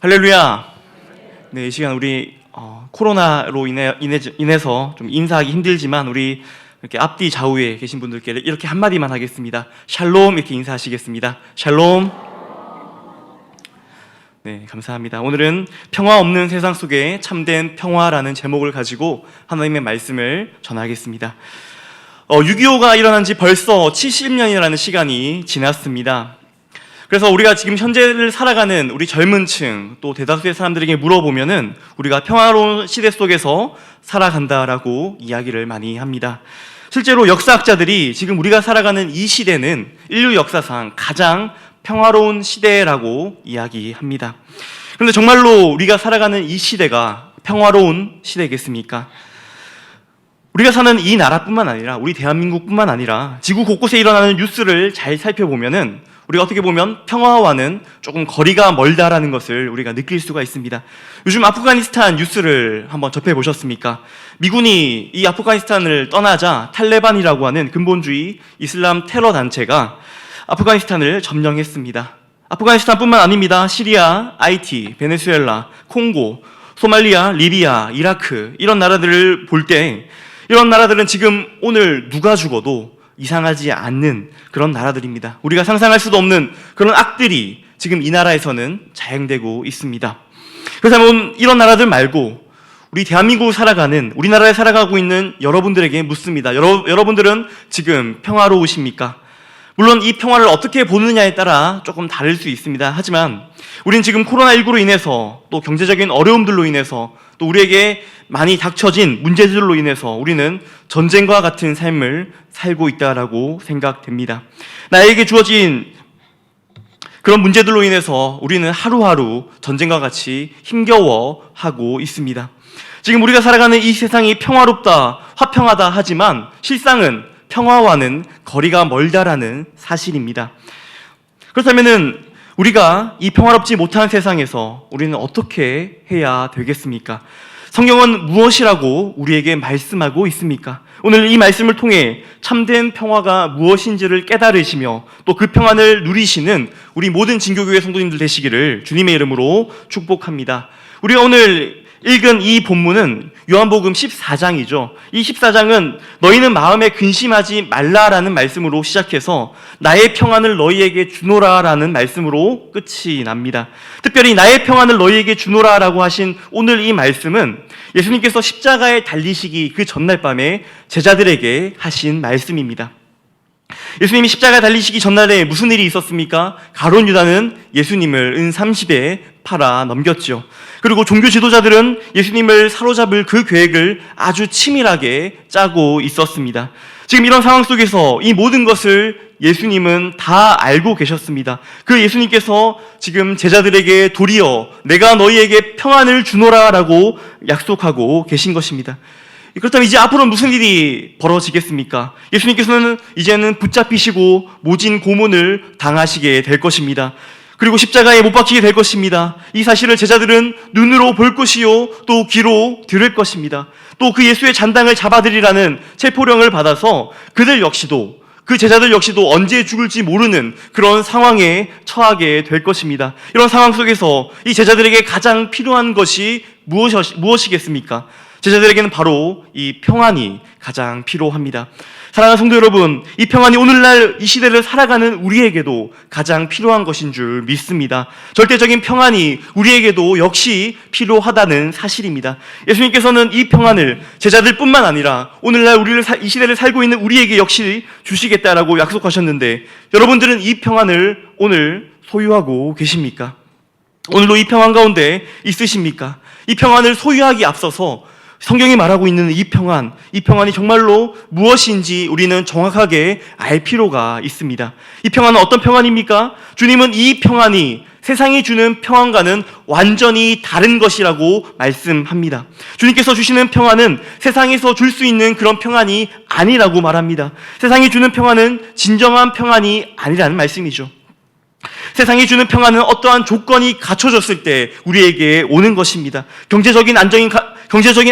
할렐루야. 네, 이 시간 우리 코로나로 인해서 좀 인사하기 힘들지만 우리 이렇게 앞뒤 좌우에 계신 분들께 이렇게 한마디만 하겠습니다. 샬롬 이렇게 인사하시겠습니다. 샬롬. 네, 감사합니다. 오늘은 평화 없는 세상 속에 참된 평화라는 제목을 가지고 하나님의 말씀을 전하겠습니다. 6.25가 일어난 지 벌써 70년이라는 시간이 지났습니다. 그래서 우리가 지금 현재를 살아가는 우리 젊은 층, 또 대다수의 사람들에게 물어보면은 우리가 평화로운 시대 속에서 살아간다라고 이야기를 많이 합니다. 실제로 역사학자들이 지금 우리가 살아가는 이 시대는 인류 역사상 가장 평화로운 시대라고 이야기합니다. 그런데 정말로 우리가 살아가는 이 시대가 평화로운 시대겠습니까? 우리가 사는 이 나라뿐만 아니라 우리 대한민국뿐만 아니라 지구 곳곳에 일어나는 뉴스를 잘 살펴보면은 우리가 어떻게 보면 평화와는 조금 거리가 멀다라는 것을 우리가 느낄 수가 있습니다. 요즘 아프가니스탄 뉴스를 한번 접해보셨습니까? 미군이 이 아프가니스탄을 떠나자 탈레반이라고 하는 근본주의 이슬람 테러 단체가 아프가니스탄을 점령했습니다. 아프가니스탄뿐만 아닙니다. 시리아, 하이티, 베네수엘라, 콩고, 소말리아, 리비아, 이라크 이런 나라들을 볼 때 이런 나라들은 지금 오늘 누가 죽어도 이상하지 않는 그런 나라들입니다. 우리가 상상할 수도 없는 그런 악들이 지금 이 나라에서는 자행되고 있습니다. 그렇다면 이런 나라들 말고 우리 대한민국을 살아가는, 우리나라에 살아가고 있는 여러분들에게 묻습니다. 여러분들은 지금 평화로우십니까? 물론 이 평화를 어떻게 보느냐에 따라 조금 다를 수 있습니다. 하지만 우리는 지금 코로나19로 인해서 또 경제적인 어려움들로 인해서 또 우리에게 많이 닥쳐진 문제들로 인해서 우리는 전쟁과 같은 삶을 살고 있다라고 생각됩니다. 나에게 주어진 그런 문제들로 인해서 우리는 하루하루 전쟁과 같이 힘겨워하고 있습니다. 지금 우리가 살아가는 이 세상이 평화롭다, 화평하다 하지만 실상은 평화와는 거리가 멀다라는 사실입니다. 그렇다면은 우리가 이 평화롭지 못한 세상에서 우리는 어떻게 해야 되겠습니까? 성경은 무엇이라고 우리에게 말씀하고 있습니까? 오늘 이 말씀을 통해 참된 평화가 무엇인지를 깨달으시며 또 그 평안을 누리시는 우리 모든 진교교회 성도님들 되시기를 주님의 이름으로 축복합니다. 우리가 오늘 읽은 이 본문은 요한복음 14장이죠. 이 14장은 너희는 마음에 근심하지 말라라는 말씀으로 시작해서 나의 평안을 너희에게 주노라라는 말씀으로 끝이 납니다. 특별히 나의 평안을 너희에게 주노라라고 하신 오늘 이 말씀은 예수님께서 십자가에 달리시기 그 전날 밤에 제자들에게 하신 말씀입니다. 예수님이 십자가에 달리시기 전날에 무슨 일이 있었습니까? 가룟 유다는 예수님을 은 30에 팔아 넘겼죠. 그리고 종교 지도자들은 예수님을 사로잡을 그 계획을 아주 치밀하게 짜고 있었습니다. 지금 이런 상황 속에서 이 모든 것을 예수님은 다 알고 계셨습니다. 그 예수님께서 지금 제자들에게 도리어 내가 너희에게 평안을 주노라라고 약속하고 계신 것입니다. 그렇다면 이제 앞으로 무슨 일이 벌어지겠습니까? 예수님께서는 이제는 붙잡히시고 모진 고문을 당하시게 될 것입니다. 그리고 십자가에 못 박히게 될 것입니다. 이 사실을 제자들은 눈으로 볼 것이요 또 귀로 들을 것입니다. 또 그 예수의 잔당을 잡아들이라는 체포령을 받아서 그들 역시도, 그 제자들 역시도 언제 죽을지 모르는 그런 상황에 처하게 될 것입니다. 이런 상황 속에서 이 제자들에게 가장 필요한 것이 무엇이겠습니까? 제자들에게는 바로 이 평안이 가장 필요합니다. 사랑하는 성도 여러분, 이 평안이 오늘날 이 시대를 살아가는 우리에게도 가장 필요한 것인 줄 믿습니다. 절대적인 평안이 우리에게도 역시 필요하다는 사실입니다. 예수님께서는 이 평안을 제자들뿐만 아니라 오늘날 이 시대를 살고 있는 우리에게 역시 주시겠다라고 약속하셨는데 여러분들은 이 평안을 오늘 소유하고 계십니까? 오늘도 이 평안 가운데 있으십니까? 이 평안을 소유하기 앞서서 성경이 말하고 있는 이 평안이 정말로 무엇인지 우리는 정확하게 알 필요가 있습니다. 이 평안은 어떤 평안입니까? 주님은 이 평안이 세상이 주는 평안과는 완전히 다른 것이라고 말씀합니다. 주님께서 주시는 평안은 세상에서 줄 수 있는 그런 평안이 아니라고 말합니다. 세상이 주는 평안은 진정한 평안이 아니라는 말씀이죠. 세상이 주는 평안은 어떠한 조건이 갖춰졌을 때 우리에게 오는 것입니다. 경제적인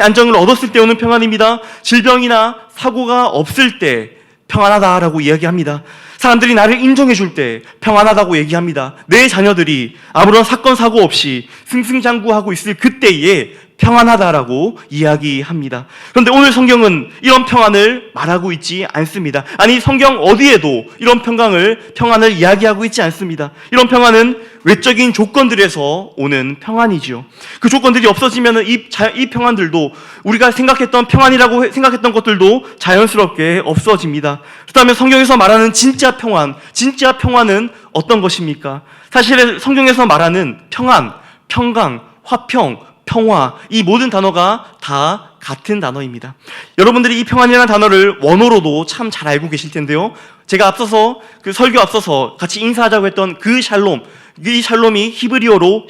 안정을 얻었을 때 오는 평안입니다. 질병이나 사고가 없을 때 평안하다라고 이야기합니다. 사람들이 나를 인정해 줄 때 평안하다고 얘기합니다. 내 자녀들이 아무런 사건 사고 없이 승승장구하고 있을 그때에 평안하다라고 이야기합니다. 그런데 오늘 성경은 이런 평안을 말하고 있지 않습니다. 아니, 성경 어디에도 이런 평안을 이야기하고 있지 않습니다. 이런 평안은 외적인 조건들에서 오는 평안이죠. 그 조건들이 없어지면 이 평안들도, 우리가 생각했던 평안이라고 생각했던 것들도 자연스럽게 없어집니다. 그렇다면 성경에서 말하는 진짜 평안은 어떤 것입니까? 사실 성경에서 말하는 평안, 평강, 화평, 평화, 이 모든 단어가 다 같은 단어입니다. 여러분들이 이 평안이라는 단어를 원어로도 참 잘 알고 계실 텐데요. 제가 앞서서 설교 앞서서 같이 인사하자고 했던 그 샬롬, 이 샬롬이 히브리어로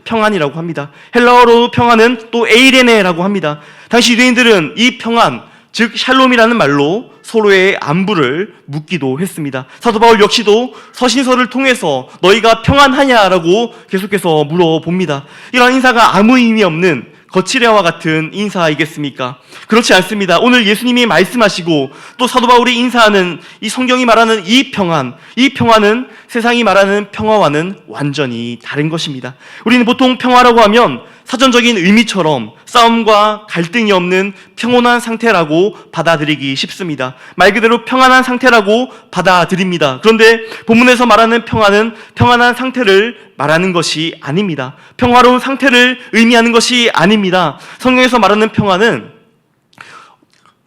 평안이라고 합니다. 헬라어로 평안은 또 에이레네라고 합니다. 당시 유대인들은 이 평안, 즉 샬롬이라는 말로 서로의 안부를 묻기도 했습니다. 사도 바울 역시도 서신서를 통해서 너희가 평안하냐라고 계속해서 물어봅니다. 이런 인사가 아무 의미 없는 거칠애와 같은 인사이겠습니까? 그렇지 않습니다. 오늘 예수님이 말씀하시고 또 사도 바울이 인사하는 이 성경이 말하는 이 평안은 세상이 말하는 평화와는 완전히 다른 것입니다. 우리는 보통 평화라고 하면 사전적인 의미처럼 싸움과 갈등이 없는 평온한 상태라고 받아들이기 쉽습니다. 말 그대로 평안한 상태라고 받아들입니다. 그런데 본문에서 말하는 평안은 평안한 상태를 말하는 것이 아닙니다. 평화로운 상태를 의미하는 것이 아닙니다. 성경에서 말하는 평안은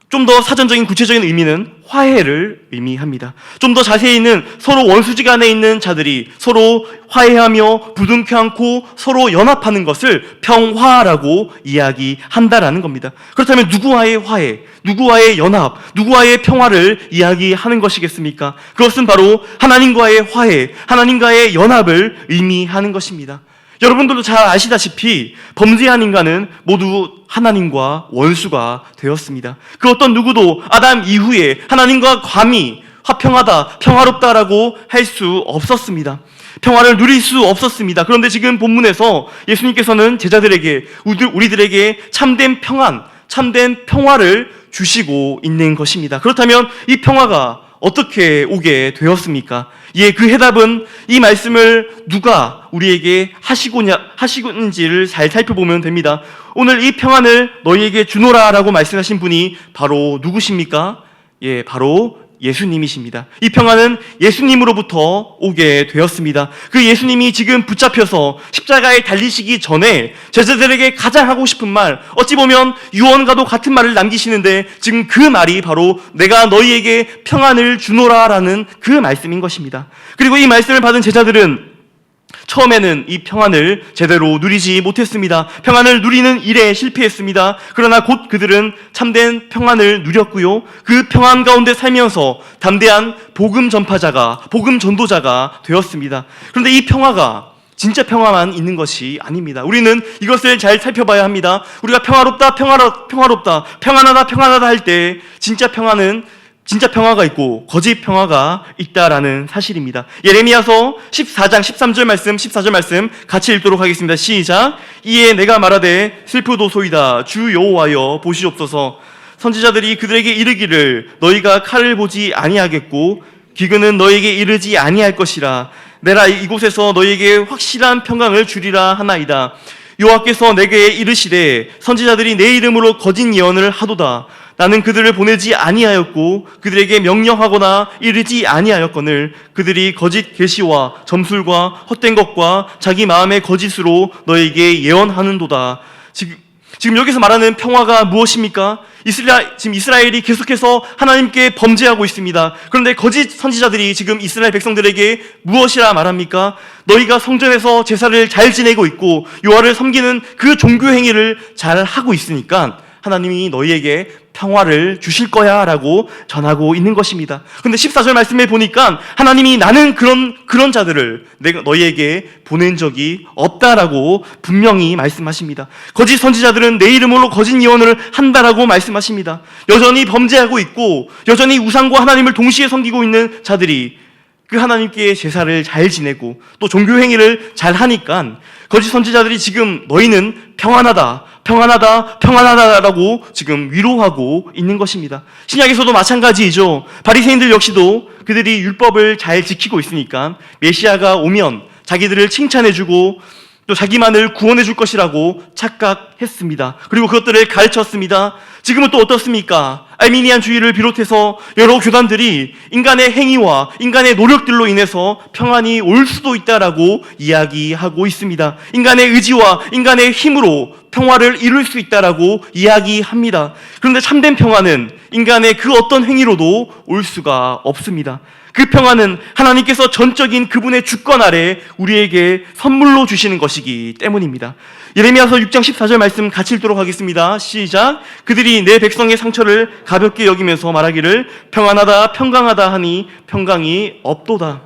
좀 더 사전적인 구체적인 의미는 화해를 의미합니다. 좀 더 자세히는 서로 원수지간에 있는 자들이 서로 화해하며 부둥켜 안고 서로 연합하는 것을 평화라고 이야기한다라는 겁니다. 그렇다면 누구와의 화해, 누구와의 연합, 누구와의 평화를 이야기하는 것이겠습니까? 그것은 바로 하나님과의 화해, 하나님과의 연합을 의미하는 것입니다. 여러분들도 잘 아시다시피 범죄한 인간은 모두 하나님과 원수가 되었습니다. 그 어떤 누구도 아담 이후에 하나님과 감히 화평하다, 평화롭다라고 할 수 없었습니다. 평화를 누릴 수 없었습니다. 그런데 지금 본문에서 예수님께서는 제자들에게, 우리들에게 참된 평안, 참된 평화를 주시고 있는 것입니다. 그렇다면 이 평화가 어떻게 오게 되었습니까? 그 해답은 이 말씀을 누가 우리에게 하시는지를 잘 살펴보면 됩니다. 오늘 이 평안을 너희에게 주노라라고 말씀하신 분이 바로 누구십니까? 바로 예수님이십니다. 이 평안은 예수님으로부터 오게 되었습니다. 그 예수님이 지금 붙잡혀서 십자가에 달리시기 전에 제자들에게 가장 하고 싶은 말, 어찌 보면 유언과도 같은 말을 남기시는데 지금 그 말이 바로 내가 너희에게 평안을 주노라라는 그 말씀인 것입니다. 그리고 이 말씀을 받은 제자들은 처음에는 이 평안을 제대로 누리지 못했습니다. 평안을 누리는 일에 실패했습니다. 그러나 곧 그들은 참된 평안을 누렸고요. 그 평안 가운데 살면서 담대한 복음 전파자가, 복음 전도자가 되었습니다. 그런데 이 평화가 진짜 평화만 있는 것이 아닙니다. 우리는 이것을 잘 살펴봐야 합니다. 우리가 평화롭다, 평안하다 할 때 진짜 평화가 있고 거짓 평화가 있다라는 사실입니다. 예레미야서 14장 14절 말씀 같이 읽도록 하겠습니다. 시작. 이에 내가 말하되 슬프도소이다 주 여호와여 보시옵소서. 선지자들이 그들에게 이르기를 너희가 칼을 보지 아니하겠고 기근은 너희에게 이르지 아니할 것이라. 내가 이곳에서 너희에게 확실한 평강을 주리라 하나이다. 여호와께서 내게 이르시되 선지자들이 내 이름으로 거짓 예언을 하도다. 나는 그들을 보내지 아니하였고 그들에게 명령하거나 이르지 아니하였거늘 그들이 거짓 계시와 점술과 헛된 것과 자기 마음의 거짓으로 너에게 예언하는도다. 지금 여기서 말하는 평화가 무엇입니까? 지금 이스라엘이 계속해서 하나님께 범죄하고 있습니다. 그런데 거짓 선지자들이 지금 이스라엘 백성들에게 무엇이라 말합니까? 너희가 성전에서 제사를 잘 지내고 있고 여호와를 섬기는 그 종교 행위를 잘 하고 있으니까 하나님이 너희에게 평화를 주실 거야 라고 전하고 있는 것입니다. 그런데 14절 말씀에 보니까 하나님이 나는 그런 자들을 너희에게 보낸 적이 없다라고 분명히 말씀하십니다. 거짓 선지자들은 내 이름으로 거짓 예언을 한다라고 말씀하십니다. 여전히 범죄하고 있고 여전히 우상과 하나님을 동시에 섬기고 있는 자들이 그 하나님께 제사를 잘 지내고 또 종교 행위를 잘 하니까 거짓 선지자들이 지금 너희는 평안하다, 평안하다, 평안하다라고 지금 위로하고 있는 것입니다. 신약에서도 마찬가지이죠. 바리새인들 역시도 그들이 율법을 잘 지키고 있으니까 메시아가 오면 자기들을 칭찬해주고 또 자기만을 구원해 줄 것이라고 착각했습니다. 그리고 그것들을 가르쳤습니다. 지금은 또 어떻습니까? 알미니안주의를 비롯해서 여러 교단들이 인간의 행위와 인간의 노력들로 인해서 평안이 올 수도 있다라고 이야기하고 있습니다. 인간의 의지와 인간의 힘으로 평화를 이룰 수 있다라고 이야기합니다. 그런데 참된 평화는 인간의 그 어떤 행위로도 올 수가 없습니다. 그 평화는 하나님께서 전적인 그분의 주권 아래 우리에게 선물로 주시는 것이기 때문입니다. 예레미야서 6장 14절 말씀 같이 읽도록 하겠습니다. 시작. 그들이 내 백성의 상처를 가볍게 여기면서 말하기를 평안하다 평강하다 하니 평강이 없도다.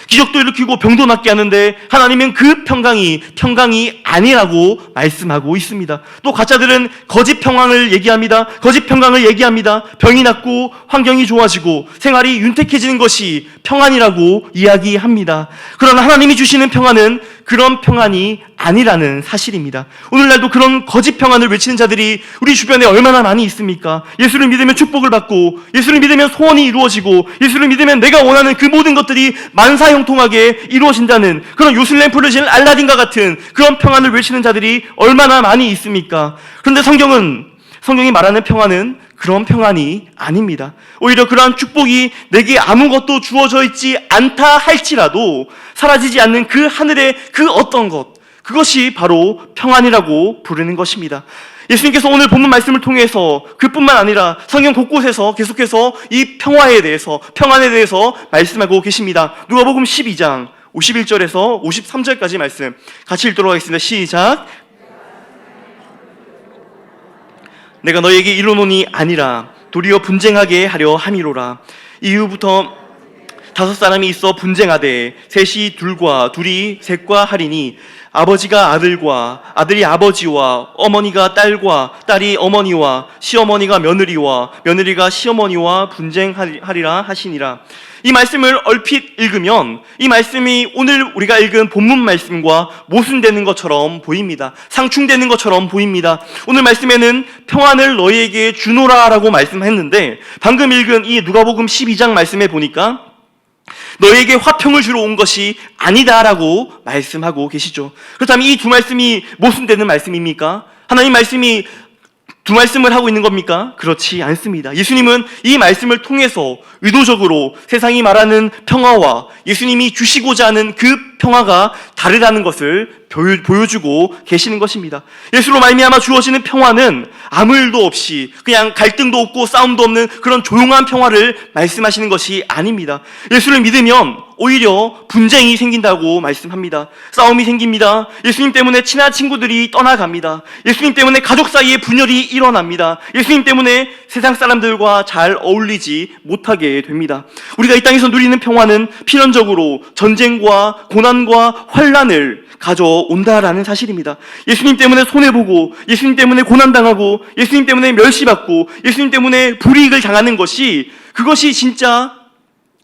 기적도 일으키고 병도 낫게 하는데 하나님은 그 평강이 아니라고 말씀하고 있습니다. 또 가짜들은 거짓 평강을 얘기합니다. 거짓 평강을 얘기합니다. 병이 낫고 환경이 좋아지고 생활이 윤택해지는 것이 평안이라고 이야기합니다. 그러나 하나님이 주시는 평안은 그런 평안이 아니라는 사실입니다. 오늘날도 그런 거짓 평안을 외치는 자들이 우리 주변에 얼마나 많이 있습니까? 예수를 믿으면 축복을 받고, 예수를 믿으면 소원이 이루어지고, 예수를 믿으면 내가 원하는 그 모든 것들이 만사형통하게 이루어진다는 그런 요술램프를 지는 알라딘과 같은 그런 평안을 외치는 자들이 얼마나 많이 있습니까? 그런데 성경이 말하는 평안은 그런 평안이 아닙니다. 오히려 그러한 축복이 내게 아무것도 주어져 있지 않다 할지라도 사라지지 않는 그 하늘의 그 어떤 것, 그것이 바로 평안이라고 부르는 것입니다. 예수님께서 오늘 본문 말씀을 통해서 그뿐만 아니라 성경 곳곳에서 계속해서 이 평안에 대해서 말씀하고 계십니다. 누가복음 12장 51절에서 53절까지 말씀 같이 읽도록 하겠습니다. 시작. 내가 너에게 이르노니 아니라 도리어 분쟁하게 하려 함이로라. 이후부터 5사람이 있어 분쟁하되 셋이 둘과 둘이 셋과 하리니 아버지가 아들과 아들이 아버지와 어머니가 딸과 딸이 어머니와 시어머니가 며느리와 며느리가 시어머니와 분쟁하리라 하시니라. 이 말씀을 얼핏 읽으면 이 말씀이 오늘 우리가 읽은 본문 말씀과 모순되는 것처럼 보입니다. 상충되는 것처럼 보입니다. 오늘 말씀에는 평안을 너희에게 주노라 라고 말씀했는데 방금 읽은 이 누가복음 12장 말씀에 보니까 너희에게 화평을 주러 온 것이 아니다라고 말씀하고 계시죠. 그렇다면 이 두 말씀이 모순되는 말씀입니까? 하나님 말씀이 두 말씀을 하고 있는 겁니까? 그렇지 않습니다. 예수님은 이 말씀을 통해서 의도적으로 세상이 말하는 평화와 예수님이 주시고자 하는 그 평화가 다르다는 것을 보여주고 계시는 것입니다. 예수로 말미암아 주어지는 평화는 아무 일도 없이 그냥 갈등도 없고 싸움도 없는 그런 조용한 평화를 말씀하시는 것이 아닙니다. 예수를 믿으면 오히려 분쟁이 생긴다고 말씀합니다. 싸움이 생깁니다. 예수님 때문에 친한 친구들이 떠나갑니다. 예수님 때문에 가족 사이에 분열이 일어납니다. 예수님 때문에 세상 사람들과 잘 어울리지 못하게 됩니다. 우리가 이 땅에서 누리는 평화는 필연적으로 전쟁과 고난과 환난을 가져온다라는 사실입니다. 예수님 때문에 손해보고, 예수님 때문에 고난당하고, 예수님 때문에 멸시받고, 예수님 때문에 불이익을 당하는 것이, 그것이 진짜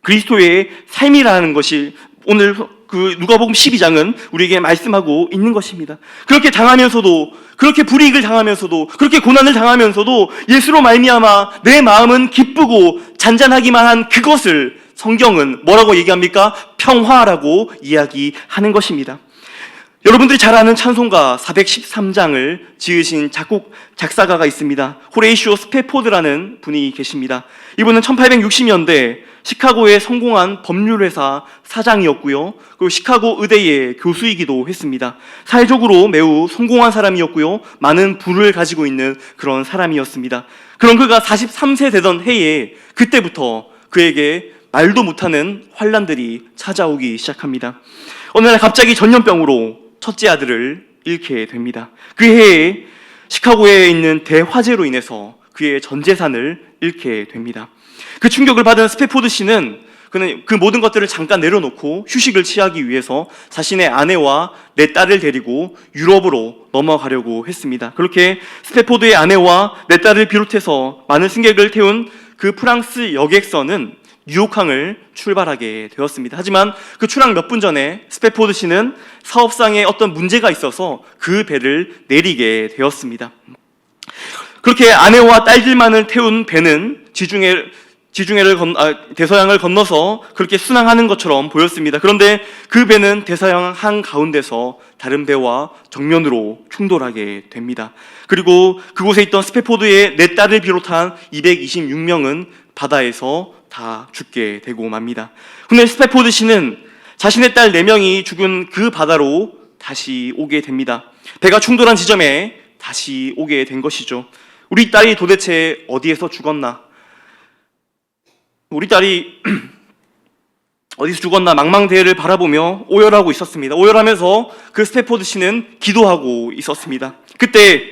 그리스도의 삶이라는 것이 오늘 그 누가복음 12장은 우리에게 말씀하고 있는 것입니다. 그렇게 당하면서도, 그렇게 불이익을 당하면서도, 그렇게 고난을 당하면서도 예수로 말미암아 내 마음은 기쁘고 잔잔하기만 한 그것을 성경은 뭐라고 얘기합니까? 평화라고 이야기하는 것입니다. 여러분들이 잘 아는 찬송가 413장을 지으신 작사가가 있습니다. 호레이시오 스페포드라는 분이 계십니다. 이분은 1860년대 시카고의 성공한 법률회사 사장이었고요. 그리고 시카고 의대의 교수이기도 했습니다. 사회적으로 매우 성공한 사람이었고요. 많은 부를 가지고 있는 그런 사람이었습니다. 그런 그가 43세 되던 해에 그때부터 그에게 말도 못하는 환난들이 찾아오기 시작합니다. 어느 날 갑자기 전염병으로 첫째 아들을 잃게 됩니다. 그 해에 시카고에 있는 대화재로 인해서 그의 전 재산을 잃게 됩니다. 그 충격을 받은 스페포드 씨는 그는 그 모든 것들을 잠깐 내려놓고 휴식을 취하기 위해서 자신의 아내와 네 딸을 데리고 유럽으로 넘어가려고 했습니다. 그렇게 스페포드의 아내와 네 딸을 비롯해서 많은 승객을 태운 그 프랑스 여객선은 뉴욕항을 출발하게 되었습니다. 하지만 그 출항 몇 분 전에 스패포드 씨는 사업상에 어떤 문제가 있어서 그 배를 내리게 되었습니다. 그렇게 아내와 딸들만을 태운 배는 대서양을 건너서 그렇게 순항하는 것처럼 보였습니다. 그런데 그 배는 대서양 한가운데서 다른 배와 정면으로 충돌하게 됩니다. 그리고 그곳에 있던 스패포드의 네 딸을 비롯한 226명은 바다에서 다 죽게 되고 맙니다. 근데 스패포드 씨는 자신의 딸 4명이 죽은 그 바다로 다시 오게 됩니다. 배가 충돌한 지점에 다시 오게 된 것이죠. 우리 딸이 도대체 어디에서 죽었나? 우리 딸이 어디서 죽었나 망망대해를 바라보며 오열하고 있었습니다. 오열하면서 그 스패포드 씨는 기도하고 있었습니다. 그때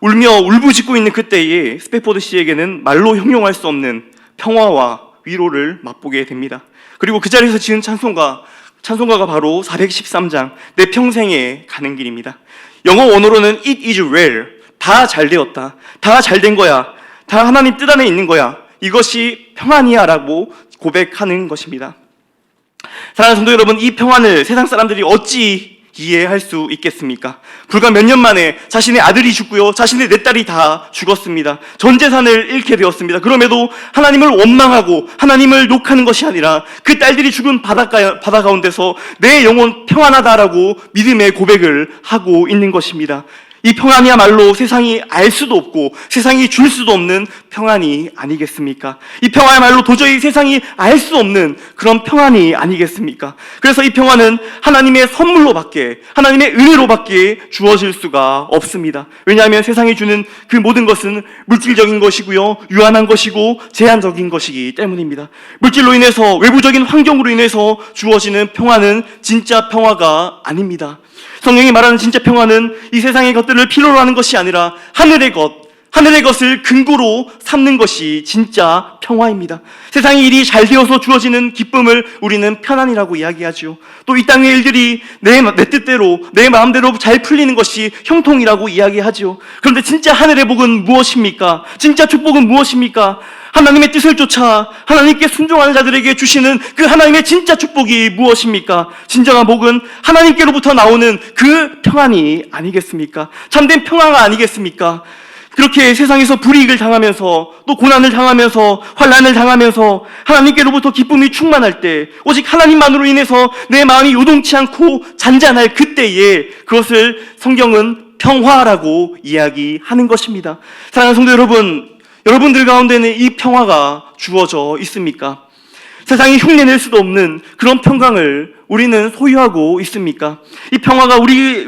울며 울부짖고 있는 그때에 스패포드 씨에게는 말로 형용할 수 없는 평화와 위로를 맛보게 됩니다. 그리고 그 자리에서 지은 찬송가가 바로 413장 내 평생에 가는 길입니다. 영어 원어로는 It is well, 다 잘 되었다, 다 잘 된 거야, 다 하나님 뜻 안에 있는 거야, 이것이 평안이야 라고 고백하는 것입니다. 사랑하는 성도 여러분, 이 평안을 세상 사람들이 어찌 이해할 수 있겠습니까? 불과 몇 년 만에 자신의 아들이 죽고요, 자신의 네 딸이 다 죽었습니다. 전 재산을 잃게 되었습니다. 그럼에도 하나님을 원망하고 하나님을 욕하는 것이 아니라 그 딸들이 죽은 바다 가운데서 내 영혼 평안하다라고 믿음의 고백을 하고 있는 것입니다. 이 평안이야말로 세상이 알 수도 없고 세상이 줄 수도 없는 평안이 아니겠습니까? 이 평화야말로 도저히 세상이 알 수 없는 그런 평안이 아니겠습니까? 그래서 이 평안은 하나님의 선물로밖에, 하나님의 은혜로밖에 주어질 수가 없습니다. 왜냐하면 세상이 주는 그 모든 것은 물질적인 것이고요, 유한한 것이고 제한적인 것이기 때문입니다. 물질로 인해서, 외부적인 환경으로 인해서 주어지는 평안은 진짜 평화가 아닙니다. 성경이 말하는 진짜 평화는 이 세상의 것들을 필요로 하는 것이 아니라 하늘의 것을 근거로 삼는 것이 진짜 평화입니다. 세상의 일이 잘 되어서 주어지는 기쁨을 우리는 편안이라고 이야기하죠. 또 이 땅의 일들이 내 뜻대로, 내 마음대로 잘 풀리는 것이 형통이라고 이야기하죠. 그런데 진짜 하늘의 복은 무엇입니까? 진짜 축복은 무엇입니까? 하나님의 뜻을 쫓아 하나님께 순종하는 자들에게 주시는 그 하나님의 진짜 축복이 무엇입니까? 진정한 복은 하나님께로부터 나오는 그 평안이 아니겠습니까? 참된 평화가 아니겠습니까? 그렇게 세상에서 불이익을 당하면서 또 고난을 당하면서 환난을 당하면서 하나님께로부터 기쁨이 충만할 때, 오직 하나님만으로 인해서 내 마음이 요동치 않고 잔잔할 그때에 그것을 성경은 평화라고 이야기하는 것입니다. 사랑하는 성도 여러분, 여러분들 가운데는 이 평화가 주어져 있습니까? 세상이 흉내낼 수도 없는 그런 평강을 우리는 소유하고 있습니까? 이 평화가 우리의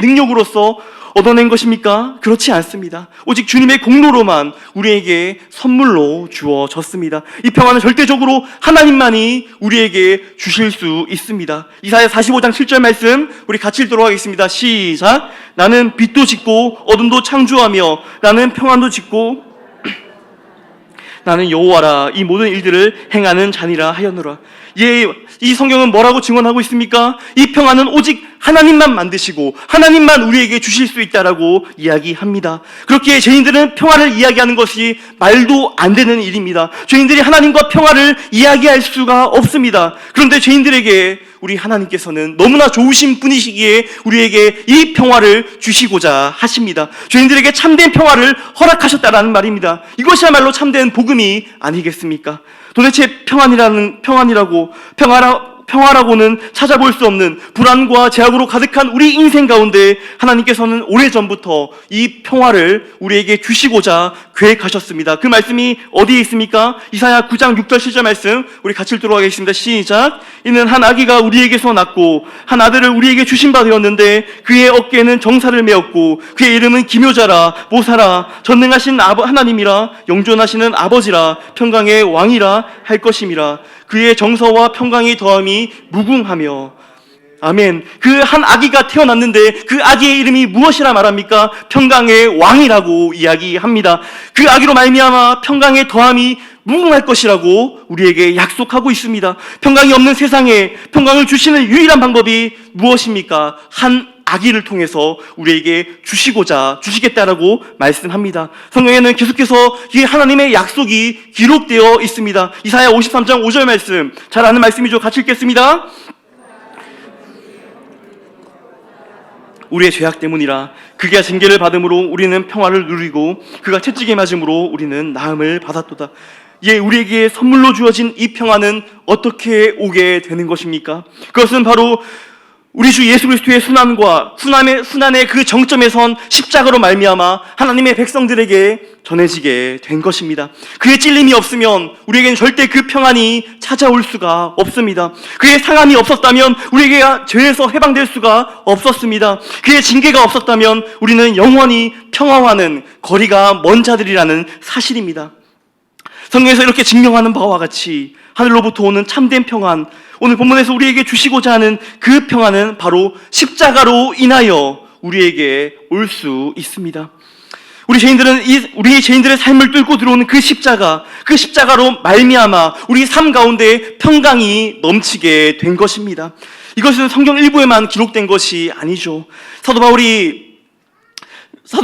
능력으로서 얻어낸 것입니까? 그렇지 않습니다. 오직 주님의 공로로만 우리에게 선물로 주어졌습니다. 이 평화는 절대적으로 하나님만이 우리에게 주실 수 있습니다. 이사야 45장 7절 말씀 우리 같이 읽도록 하겠습니다. 시작. 나는 빛도 짓고 어둠도 창조하며 나는 평안도 짓고 나는 여호와라 이 모든 일들을 행하는 자니라 하였노라. 이 성경은 뭐라고 증언하고 있습니까? 이 평안은 오직 하나님만 만드시고 하나님만 우리에게 주실 수 있다라고 이야기합니다. 그렇게 죄인들은 평화를 이야기하는 것이 말도 안 되는 일입니다. 죄인들이 하나님과 평화를 이야기할 수가 없습니다. 그런데 죄인들에게 우리 하나님께서는 너무나 좋으신 분이시기에 우리에게 이 평화를 주시고자 하십니다. 죄인들에게 참된 평화를 허락하셨다라는 말입니다. 이것이야말로 참된 복음이 아니겠습니까? 도대체 평화라고는 찾아볼 수 없는 불안과 제약으로 가득한 우리 인생 가운데 하나님께서는 오래전부터 이 평화를 우리에게 주시고자 계획하셨습니다. 그 말씀이 어디에 있습니까? 이사야 9장 6절 7절 말씀 우리 같이 읽도록 하겠습니다. 시작. 이는 한 아기가 우리에게서 낳고 한 아들을 우리에게 주신 바 되었는데 그의 어깨에는 정사를 메었고 그의 이름은 기묘자라 모사라 전능하신 하나님이라 영존하시는 아버지라 평강의 왕이라 할 것임이라. 그의 정서와 평강의 더함이 무궁하며. 아멘. 그 한 아기가 태어났는데 그 아기의 이름이 무엇이라 말합니까? 평강의 왕이라고 이야기합니다. 그 아기로 말미암아 평강의 더함이 무궁할 것이라고 우리에게 약속하고 있습니다. 평강이 없는 세상에 평강을 주시는 유일한 방법이 무엇입니까? 한 아기를 통해서 우리에게 주시겠다라고 말씀합니다. 성경에는 계속해서 이 하나님의 약속이 기록되어 있습니다. 이사야 53장 5절 말씀, 잘 아는 말씀이죠. 같이 읽겠습니다. 우리의 죄악 때문이라 그가 징계를 받음으로 우리는 평화를 누리고 그가 채찍에 맞음으로 우리는 나음을 받았도다. 예, 우리에게 선물로 주어진 이 평화는 어떻게 오게 되는 것입니까? 그것은 바로 우리 주 예수 그리스도의 순환의 그 정점에 선 십자가로 말미암아 하나님의 백성들에게 전해지게 된 것입니다. 그의 찔림이 없으면 우리에게는 절대 그 평안이 찾아올 수가 없습니다. 그의 상함이 없었다면 우리에게 죄에서 해방될 수가 없었습니다. 그의 징계가 없었다면 우리는 영원히 평화와는 거리가 먼 자들이라는 사실입니다. 성경에서 이렇게 증명하는 바와 같이 하늘로부터 오는 참된 평안, 오늘 본문에서 우리에게 주시고자 하는 그 평안은 바로 십자가로 인하여 우리에게 올 수 있습니다. 우리의 죄인들의 삶을 뚫고 들어오는 그 십자가로 말미암아 우리 삶 가운데 평강이 넘치게 된 것입니다. 이것은 성경 일부에만 기록된 것이 아니죠. 사도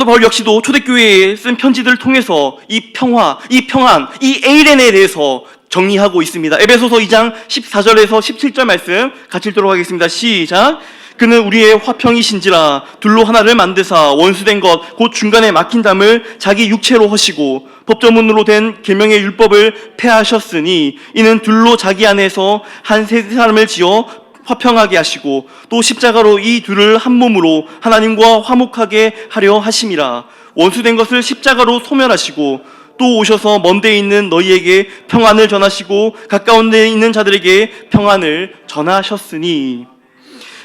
바울 역시도 초대교회에 쓴 편지들을 통해서 이 평화, 이 평안, 이 에이렌에 대해서 정리하고 있습니다. 에베소서 2장 14절에서 17절 말씀 같이 읽도록 하겠습니다. 시작. 그는 우리의 화평이신지라 둘로 하나를 만드사 원수된 것 곧 중간에 막힌 담을 자기 육체로 허시고 법조문으로 된 계명의 율법을 폐하셨으니 이는 둘로 자기 안에서 한 세 사람을 지어 화평하게 하시고 또 십자가로 이 둘을 한 몸으로 하나님과 화목하게 하려 하심이라. 원수된 것을 십자가로 소멸하시고 또 오셔서 먼 데 있는 너희에게 평안을 전하시고 가까운 데 있는 자들에게 평안을 전하셨으니.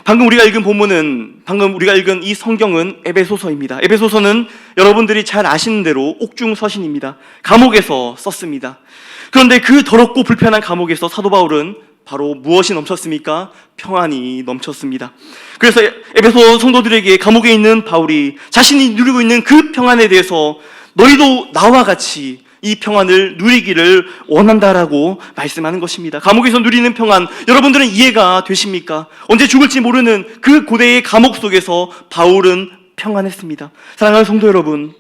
방금 우리가 읽은 이 성경은 에베소서입니다. 에베소서는 여러분들이 잘 아시는 대로 옥중서신입니다. 감옥에서 썼습니다. 그런데 그 더럽고 불편한 감옥에서 사도 바울은 바로 무엇이 넘쳤습니까? 평안이 넘쳤습니다. 그래서 에베소 성도들에게 감옥에 있는 바울이 자신이 누리고 있는 그 평안에 대해서 너희도 나와 같이 이 평안을 누리기를 원한다라고 말씀하는 것입니다. 감옥에서 누리는 평안, 여러분들은 이해가 되십니까? 언제 죽을지 모르는 그 고대의 감옥 속에서 바울은 평안했습니다. 사랑하는 성도 여러분,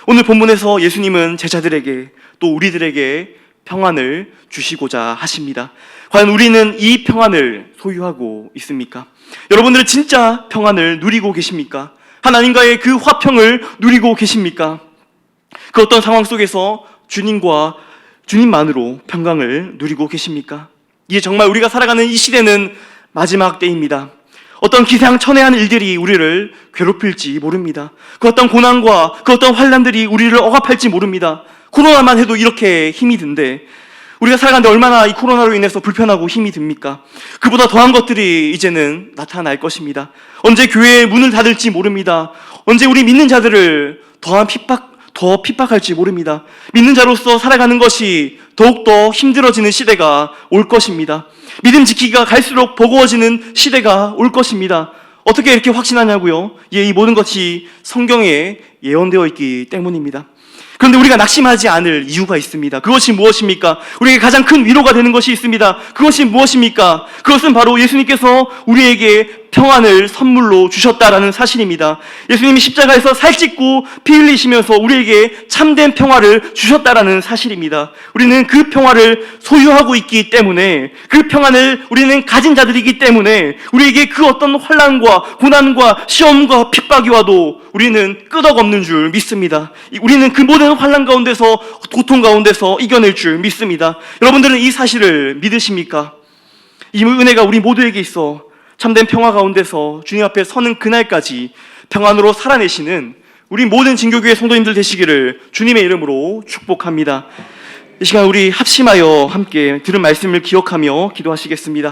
오늘 본문에서 예수님은 제자들에게 또 우리들에게 평안을 주시고자 하십니다. 과연 우리는 이 평안을 소유하고 있습니까? 여러분들은 진짜 평안을 누리고 계십니까? 하나님과의 그 화평을 누리고 계십니까? 그 어떤 상황 속에서 주님만으로 평강을 누리고 계십니까? 이제 정말 우리가 살아가는 이 시대는 마지막 때입니다. 어떤 기상천외한 일들이 우리를 괴롭힐지 모릅니다. 그 어떤 고난과 그 어떤 환난들이 우리를 억압할지 모릅니다. 코로나만 해도 이렇게 힘이 든데 우리가 살아가는데 얼마나 이 코로나로 인해서 불편하고 힘이 듭니까? 그보다 더한 것들이 이제는 나타날 것입니다. 언제 교회의 문을 닫을지 모릅니다. 언제 우리 믿는 자들을 더 핍박할지 모릅니다. 믿는 자로서 살아가는 것이 더욱더 힘들어지는 시대가 올 것입니다. 믿음 지키기가 갈수록 버거워지는 시대가 올 것입니다. 어떻게 이렇게 확신하냐고요? 이 모든 것이 성경에 예언되어 있기 때문입니다. 그런데 우리가 낙심하지 않을 이유가 있습니다. 그것이 무엇입니까? 우리에게 가장 큰 위로가 되는 것이 있습니다. 그것이 무엇입니까? 그것은 바로 예수님께서 우리에게 평안을 선물로 주셨다라는 사실입니다. 예수님이 십자가에서 살찢고 피 흘리시면서 우리에게 참된 평화를 주셨다라는 사실입니다. 우리는 그 평화를 소유하고 있기 때문에, 그 평안을 우리는 가진 자들이기 때문에 우리에게 그 어떤 환난과 고난과 시험과 핍박이 와도 우리는 끄덕없는 줄 믿습니다. 우리는 그 모든 환난 가운데서, 고통 가운데서 이겨낼 줄 믿습니다. 여러분들은 이 사실을 믿으십니까? 이 은혜가 우리 모두에게 있어 참된 평화 가운데서 주님 앞에 서는 그날까지 평안으로 살아내시는 우리 모든 진교교회 성도님들 되시기를 주님의 이름으로 축복합니다. 이 시간 우리 합심하여 함께 들은 말씀을 기억하며 기도하시겠습니다.